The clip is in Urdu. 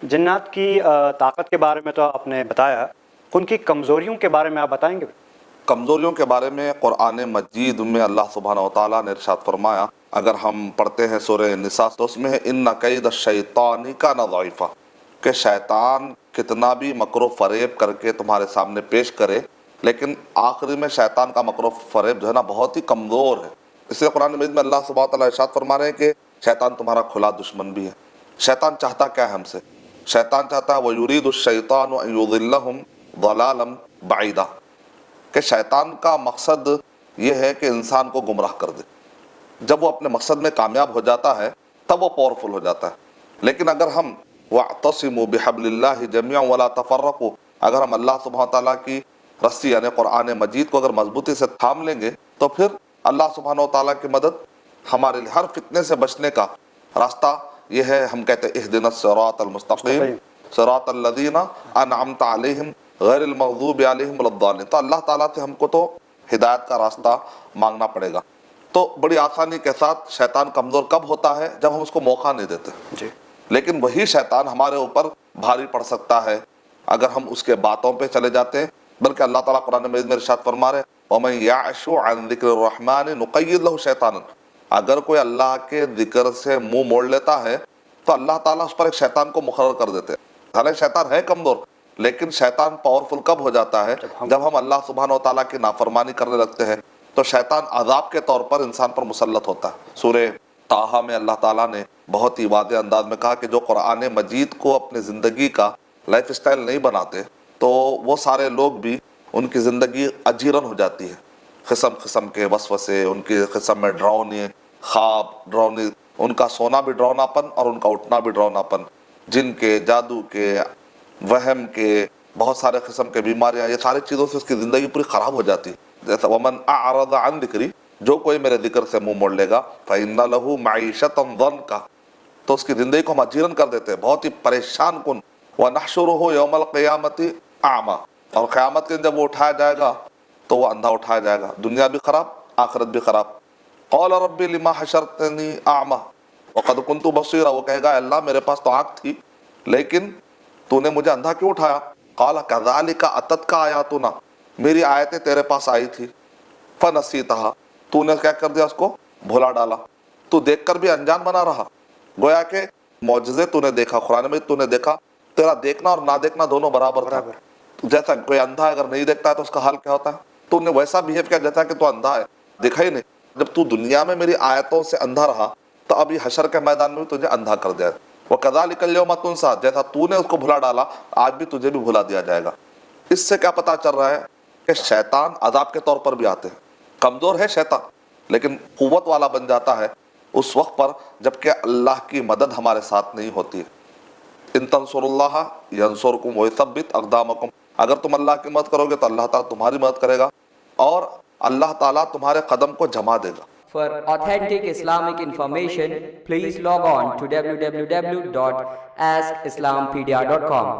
جنات کی طاقت کے بارے میں تو آپ نے بتایا، ان کی کمزوریوں کے بارے میں آپ بتائیں گے؟ کمزوریوں کے بارے میں قرآن مجید میں اللہ سبحانہ و تعالیٰ نے ارشاد فرمایا، اگر ہم پڑھتے ہیں سورہ نساء تو اس میں ہے ان کید الشیطان کان ضعیفا، کہ شیطان کتنا بھی مکر و فریب کر کے تمہارے سامنے پیش کرے، لیکن آخری میں شیطان کا مکر و فریب جو ہے نا بہت ہی کمزور ہے۔ اس لیے قرآن مجید میں اللہ سبحانہ و تعالیٰ ارشاد فرما رہے ہیں کہ شیطان تمہارا کھلا دشمن بھی ہے۔ شیطان چاہتا کیا ہے ہم سے؟ شیطان چاہتا ہے وَيُرِيدُ الشَّيْطَانُ أَن يُضِلَّهُمْ ضَلَالًا بَعِيدًا، کہ شیطان کا مقصد یہ ہے کہ انسان کو گمراہ کر دے۔ جب وہ اپنے مقصد میں کامیاب ہو جاتا ہے تب وہ پاورفل ہو جاتا ہے۔ لیکن اگر ہم وَاعْتَصِمُوا بِحَبْلِ اللَّهِ جَمِيعًا وَلَا تَفَرَّقُوا، اگر ہم اللہ سبحانہ تعالیٰ کی رسی یعنی قرآن مجید کو اگر مضبوطی سے تھام لیں گے تو پھر اللہ سبحانہ تعالیٰ کی مدد ہمارے لیے، ہر فتنے سے بچنے کا راستہ یہ ہے۔ ہم کہتے ہیں اہدنا الصراط المستقیم صراط الذین انعمت علیہم غیر المغضوب علیہم ولا الضالین، تو اللہ تعالیٰ سے ہم کو تو ہدایت کا راستہ مانگنا پڑے گا۔ تو بڑی آسانی کے ساتھ شیطان کمزور کب ہوتا ہے؟ جب ہم اس کو موقع نہیں دیتے جی۔ لیکن وہی شیطان ہمارے اوپر بھاری پڑ سکتا ہے اگر ہم اس کے باتوں پہ چلے جاتے ہیں۔ بلکہ اللہ تعالیٰ قرآن مجید میں ارشاد فرما رہے وَمَن يَعْشُ عَن ذِكْرِ الرَّحْمَنِ نُقَيِّضْ لَهُ شَيْطَانًا، اگر کوئی اللہ کے ذکر سے منہ موڑ لیتا ہے تو اللہ تعالیٰ اس پر ایک شیطان کو مقرر کر دیتے ہیں۔ حالانکہ شیطان ہے کمزور، لیکن شیطان پاورفل کب ہو جاتا ہے؟ جب ہم اللہ سبحانہ و تعالیٰ کی نافرمانی کرنے لگتے ہیں تو شیطان عذاب کے طور پر انسان پر مسلط ہوتا ہے۔ سورہ طٰہٰ میں اللہ تعالیٰ نے بہت ہی واضح انداز میں کہا کہ جو قرآن مجید کو اپنی زندگی کا لائف اسٹائل نہیں بناتے تو وہ سارے لوگ بھی ان کی زندگی اجیرن ہو جاتی ہے۔ قسم قسم کے وسوسے، ان کی قسم میں ڈراؤنے خواب، ڈراؤنی، ان کا سونا بھی ڈراؤنا پن اور ان کا اٹھنا بھی ڈراؤنا پن، جن کے، جادو کے، وہم کے، بہت سارے قسم کے بیماریاں، یہ ساری چیزوں سے اس کی زندگی پوری خراب ہو جاتی ہے۔ جیسا ومن اعرض عن ذکری، جو کوئی میرے ذکر سے منہ موڑ لے گا فإن له معیشۃ ضنکا، تو اس کی زندگی کو ہم اجیرن کر دیتے ہیں، بہت ہی پریشان کن۔ وَنَحْشُرُهُ يَوْمَ الْقِيَامَةِ أَعْمَى، اور قیامت کے دن جب وہ اٹھایا جائے گا تو وہ اندھا اٹھایا جائے گا، دنیا بھی خراب آخرت بھی خراب۔ قَالَ رَبِّ لِمَا حَشَرْتَنِي أَعْمَى وَقَدْ كُنْتُ بَصِيرًا، وہ کہے گا اللہ میرے پاس تو آنکھ تھی لیکن تو نے مجھے اندھا کیوں اٹھایا؟ قَالَ كَذَلِكَ أَتَتْكَ آيَاتُنَا، میری آیتیں تیرے پاس آئی تھی، فَنَسِيتَهَا، تو نے کیا کر دیا؟ اس کو بھولا ڈالا، تو دیکھ کر بھی انجان بنا رہا۔ گویا کہ معجزے تو نے دیکھا، قرآن میں تو نے دیکھا، تیرا دیکھنا اور نہ دیکھنا دونوں برابر تھا۔ جیسا کوئی اندھا اگر نہیں دیکھتا ہے تو اس کا حال کیا ہوتا ہے؟ تو نے ویسا بیہیو کیا جیسا کہ تو اندھا ہے، دیکھا ہی نہیں۔ جب تو دنیا میں میری آیتوں سے اندھا رہا تو اب یہ حشر کے میدان میں بھی تجھے اندھا کر دیا۔ وَكَذَلِكَ الْيَوْمَ تُنْسَىٰ، جیسا تو نے اس کو بھلا ڈالا آج بھی تجھے بھی بھلا دیا جائے گا۔ اس سے کیا پتہ چل رہا ہے کہ شیطان عذاب کے طور پر بھی آتے ہیں۔ کمزور ہے شیطان لیکن قوت والا بن جاتا ہے اس وقت پر جب کہ اللہ کی مدد ہمارے ساتھ نہیں ہوتی ہے۔ ان تنصروا اللہ ینصرکم ویثبت اقدامکم، اگر تم اللہ کی مدد کرو گے تو اللہ تعالیٰ تمہاری مدد کرے گا اور اللہ تعالیٰ تمہارے قدم کو جما دے گا۔ For authentic Islamic information, please log on to www.askislampedia.com.